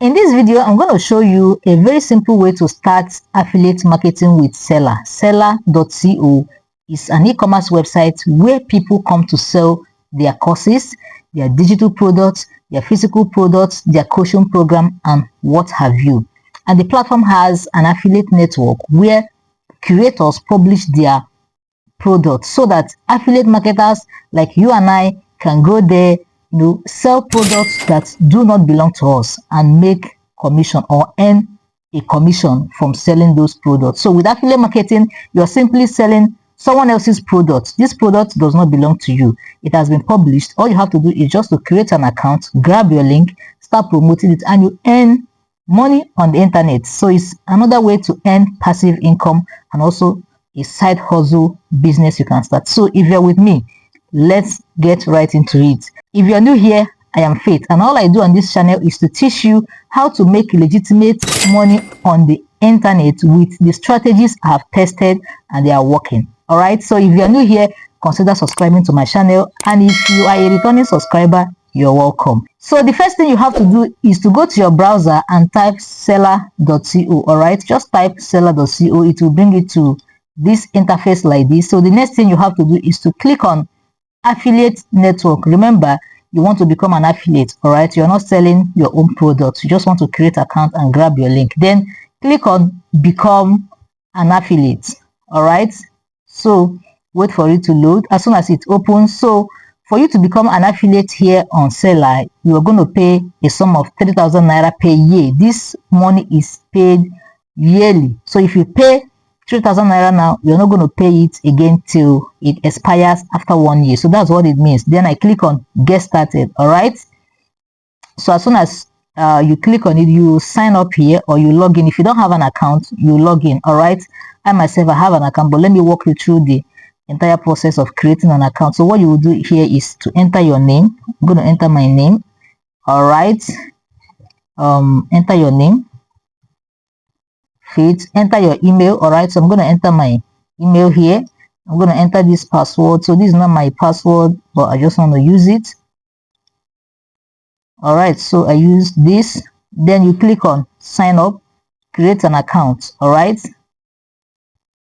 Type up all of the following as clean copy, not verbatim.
In this video, I'm going to show you a very simple way to start affiliate marketing with Selar. Selar.co is an e-commerce website where people come to sell their courses, their digital products, their physical products, their coaching program, and what have you. And the platform has an affiliate network where creators publish their products so that affiliate marketers like you and I can go there, sell products that do not belong to us and make commission or earn a commission from selling those products. So with affiliate marketing, you're simply selling someone else's product. This product does not belong to you. It has been published. All you have to do is just to create an account, grab your link, start promoting it, and you earn money on the internet. So it's another way to earn passive income and also a side hustle business you can start. So if you're with me, let's get right into it. If you're new here, I am Faith, and all I do on this channel is to teach you how to make legitimate money on the internet with the strategies I have tested and they are working. All right, so if you're new here, consider subscribing to my channel, and if you are a returning subscriber, you're welcome. So the first thing you have to do is to go to your browser and type selar.co. all right, just type selar.co. it will bring you to this interface like this. So the next thing you have to do is to click on affiliate network. Remember, you want to become an affiliate. All right, you're not selling your own products, you just want to create an account and grab your link, then click on become an affiliate. All right, so wait for it to load. As soon as it opens, so for you to become an affiliate here on Selar, you are going to pay a sum of 3,000 naira per year. This money is paid yearly. So if you pay 3,000 naira now, you're not going to pay it again till it expires after 1 year. So that's what it means. Then I click on get started. All right, so as soon as you click on it, you sign up here or you log in. If you don't have an account, you log in. All right, I myself, I have an account, but let me walk you through the entire process of creating an account. So what you will do here is to enter your name. I'm going to enter my name. All right, enter your name, Faith. Enter your email. All right, so I'm going to enter my email here. I'm going to enter this password. So this is not my password, but I just want to use it. All right, so I use this. Then you click on sign up, create an account. All right,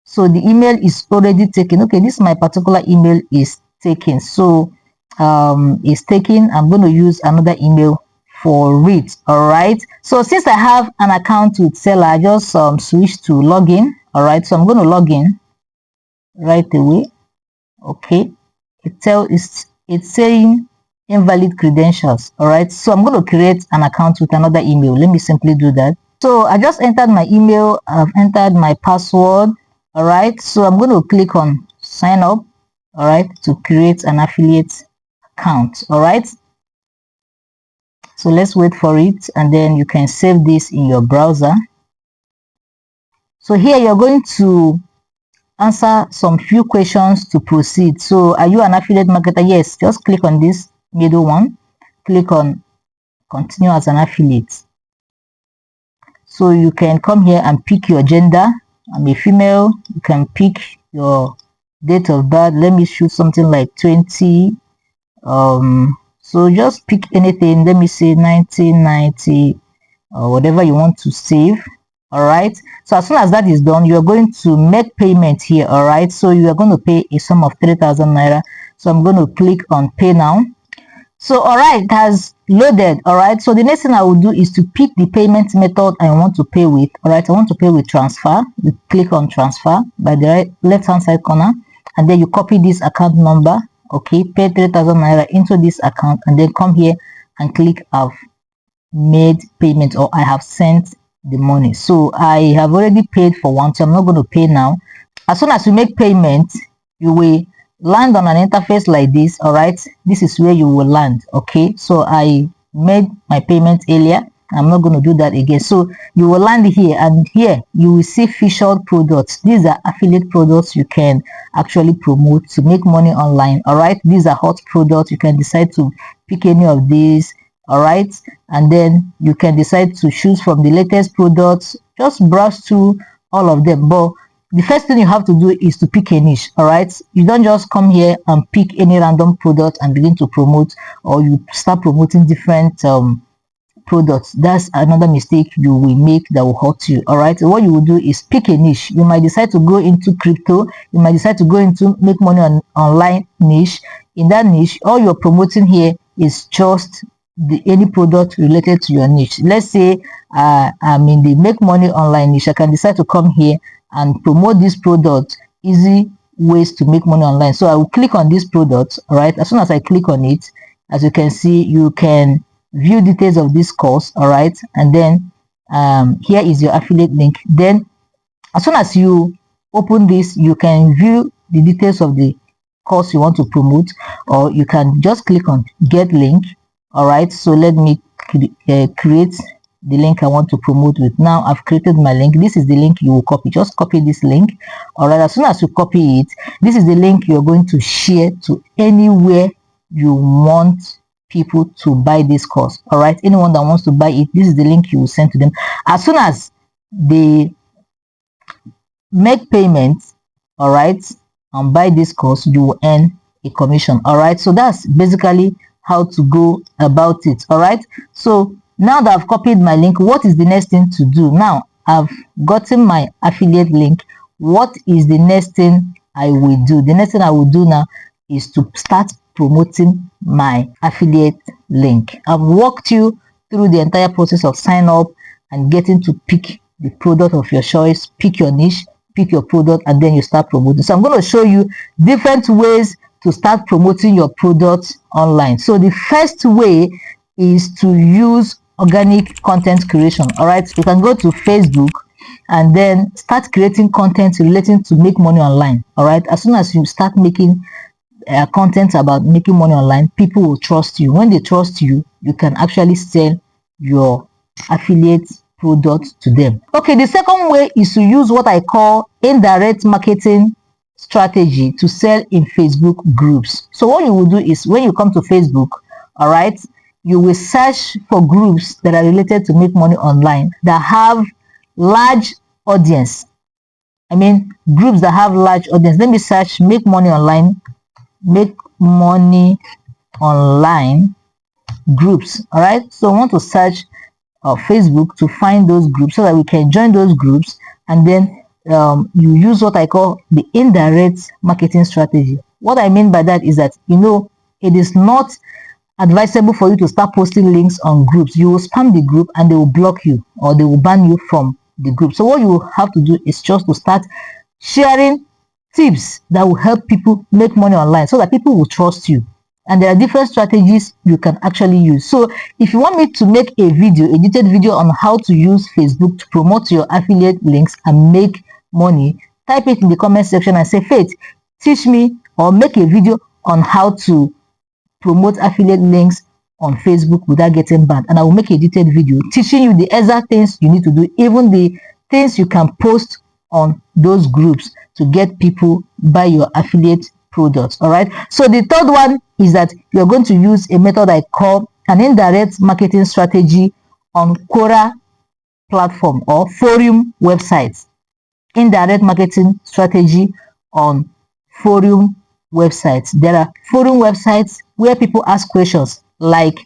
so the email is already taken. Okay, this my particular email is taken, so it's taken. I'm going to use another email for it. All right, so since I have an account with Selar, I just switch to login. All right, so I'm going to log in right away. Okay, it's saying invalid credentials. All right, so I'm going to create an account with another email. Let me simply do that. So I just entered my email, I've entered my password. All right, so I'm going to click on sign up, all right, to create an affiliate account. All right, so let's wait for it, and then you can save this in your browser. So here you're going to answer some few questions to proceed. So are you an affiliate marketer? Yes, just click on this middle one, click on continue as an affiliate. So you can come here and pick your gender. I'm a female. You can pick your date of birth. Let me choose something like 20. So just pick anything. Let me say 1990 or whatever you want to save. All right, so as soon as that is done, you are going to make payment here. All right, so you are going to pay a sum of 3,000 naira. So I'm going to click on pay now. So all right, it has loaded. All right, so the next thing I will do is to pick the payment method I want to pay with. All right, I want to pay with transfer. You click on transfer by the left hand side corner, and then you copy this account number. Okay, pay 3,000 naira into this account, and then come here and click I've made payment, or I have sent the money. So I have already paid for one, so I'm not going to pay now. As soon as you make payment, you will land on an interface like this. All right, this is where you will land. Okay, so I made my payment earlier, I'm not going to do that again. So you will land here, and here you will see featured products. These are affiliate products you can actually promote to make money online. All right, these are hot products. You can decide to pick any of these. All right, and then you can decide to choose from the latest products. Just browse through all of them, but the first thing you have to do is to pick a niche. All right, you don't just come here and pick any random product and begin to promote, or you start promoting different products. That's another mistake you will make that will hurt you. All right, what you will do is pick a niche. You might decide to go into crypto, you might decide to go into make money on online niche. In that niche, all you're promoting here is just any product related to your niche. Let's say I'm in the make money online niche. I can decide to come here and promote this product, easy ways to make money online. So I will click on this product. All right, as soon as I click on it, as you can see, you can view details of this course. All right, and then here is your affiliate link. Then as soon as you open this, you can view the details of the course you want to promote, or you can just click on get link. All right, so let me create the link I want to promote with. Now I've created my link. This is the link you will copy. Just copy this link. All right, as soon as you copy it, this is the link you're going to share to anywhere you want people to buy this course. All right, anyone that wants to buy it, this is the link you will send to them. As soon as they make payments, all right, and buy this course, you will earn a commission. All right, so that's basically how to go about it. All right, so now that I've copied my link, what is the next thing to do? Now I've gotten my affiliate link. What is the next thing I will do? The next thing I will do now is to start promoting my affiliate link. I've walked you through the entire process of sign up and getting to pick the product of your choice, pick your niche, pick your product, and then you start promoting. So I'm going to show you different ways to start promoting your products online. So the first way is to use organic content creation. All right, you can go to Facebook and then start creating content relating to make money online. All right, as soon as you start making content about making money online, people will trust you. When they trust you, you can actually sell your affiliate product to them. Okay, the second way is to use what I call indirect marketing strategy to sell in Facebook groups. So what you will do is when you come to Facebook, all right, you will search for groups that are related to make money online that have large audience. I mean, groups that have large audience. Let me search make money online groups. All right, so I want to search Facebook to find those groups so that we can join those groups, and then you use what I call the indirect marketing strategy. What I mean by that is that, you know, it is not advisable for you to start posting links on groups. You will spam the group and they will block you, or they will ban you from the group. So what you have to do is just to start sharing tips that will help people make money online so that people will trust you. And there are different strategies you can actually use. So if you want me to make a detailed video on how to use Facebook to promote your affiliate links and make money, type it in the comment section and say, Faith, teach me, or make a video on how to promote affiliate links on Facebook without getting banned, and I will make a detailed video teaching you the exact things you need to do, even the things you can post on those groups to get people buy your affiliate products. All right, so the third one is that you're going to use a method I call an indirect marketing strategy on Quora platform or forum websites. Indirect marketing strategy on forum websites. There are forum websites where people ask questions like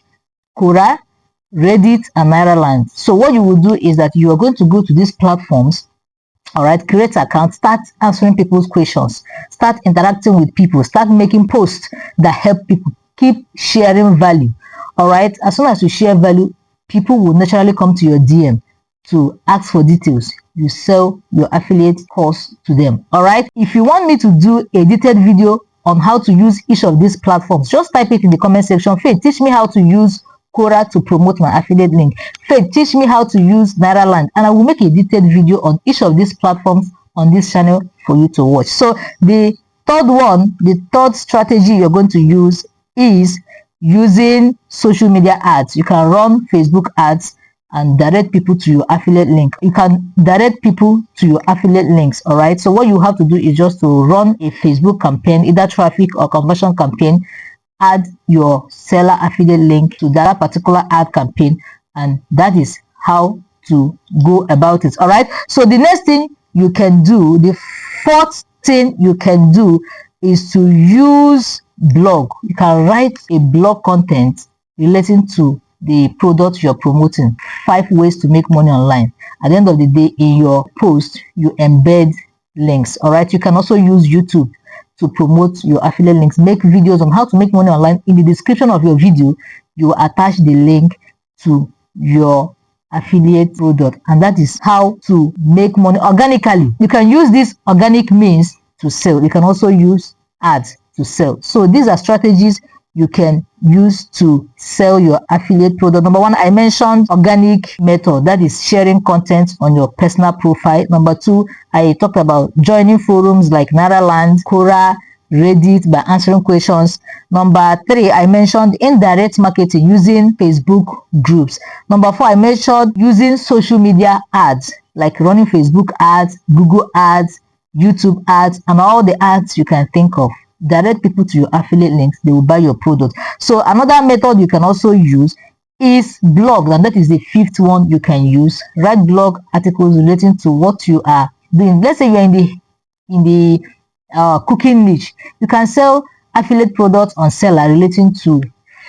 Quora, Reddit, and Nairaland. So what you will do is that you are going to go to these platforms, all right, create an account, start answering people's questions, start interacting with people, start making posts that help people, keep sharing value. All right, as soon as you share value, people will naturally come to your DM to ask for details. You sell your affiliate course to them. All right, if you want me to do a detailed video on how to use each of these platforms, just type it in the comment section. Faith, teach me how to use Quora to promote my affiliate link. Faith, teach me how to use Nairaland, and I will make a detailed video on each of these platforms on this channel for you to watch. So the third strategy you're going to use is using social media ads. You can run Facebook ads and direct people to your affiliate link. You can direct people to your affiliate links. All right, so what you have to do is just to run a Facebook campaign, either traffic or conversion campaign. Add your seller affiliate link to that particular ad campaign, and that is how to go about it. All right, so the next thing you can do, the fourth thing you can do, is to use blog. You can write a blog content relating to the product you're promoting. 5 ways to make money online. At the end of the day, in your post, you embed links. All right, you can also use YouTube to promote your affiliate links. Make videos on how to make money online. In the description of your video, you attach the link to your affiliate product, and that is how to make money organically. You can use this organic means to sell. You can also use ads to sell. So these are strategies you can use to sell your affiliate product. Number 1, I mentioned organic method, that is sharing content on your personal profile. Number 2, I talked about joining forums like Naraland, Quora, Reddit by answering questions. Number 3, I mentioned indirect marketing using Facebook groups. Number 4, I mentioned using social media ads like running Facebook ads, Google ads, YouTube ads, and all the ads you can think of. Direct people to your affiliate links, they will buy your product. So another method you can also use is blog, and that is the 5th one you can use. Write blog articles relating to what you are doing. Let's say you're in the cooking niche. You can sell affiliate products on Selar relating to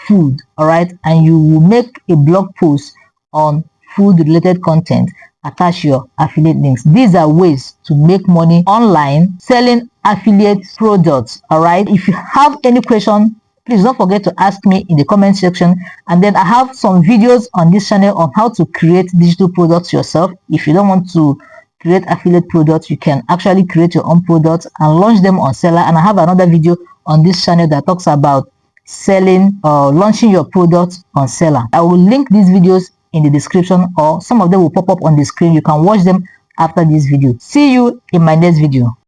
food, all right, and you will make a blog post on food related content, attach your affiliate links. These are ways to make money online selling affiliate products. All right, if you have any question, please don't forget to ask me in the comment section, and then I have some videos on this channel on how to create digital products yourself. If you don't want to create affiliate products, you can actually create your own products and launch them on Selar. And I have another video on this channel that talks about selling or launching your products on Selar. I will link these videos in the description, or some of them will pop up on the screen. You can watch them after this video. See you in my next video.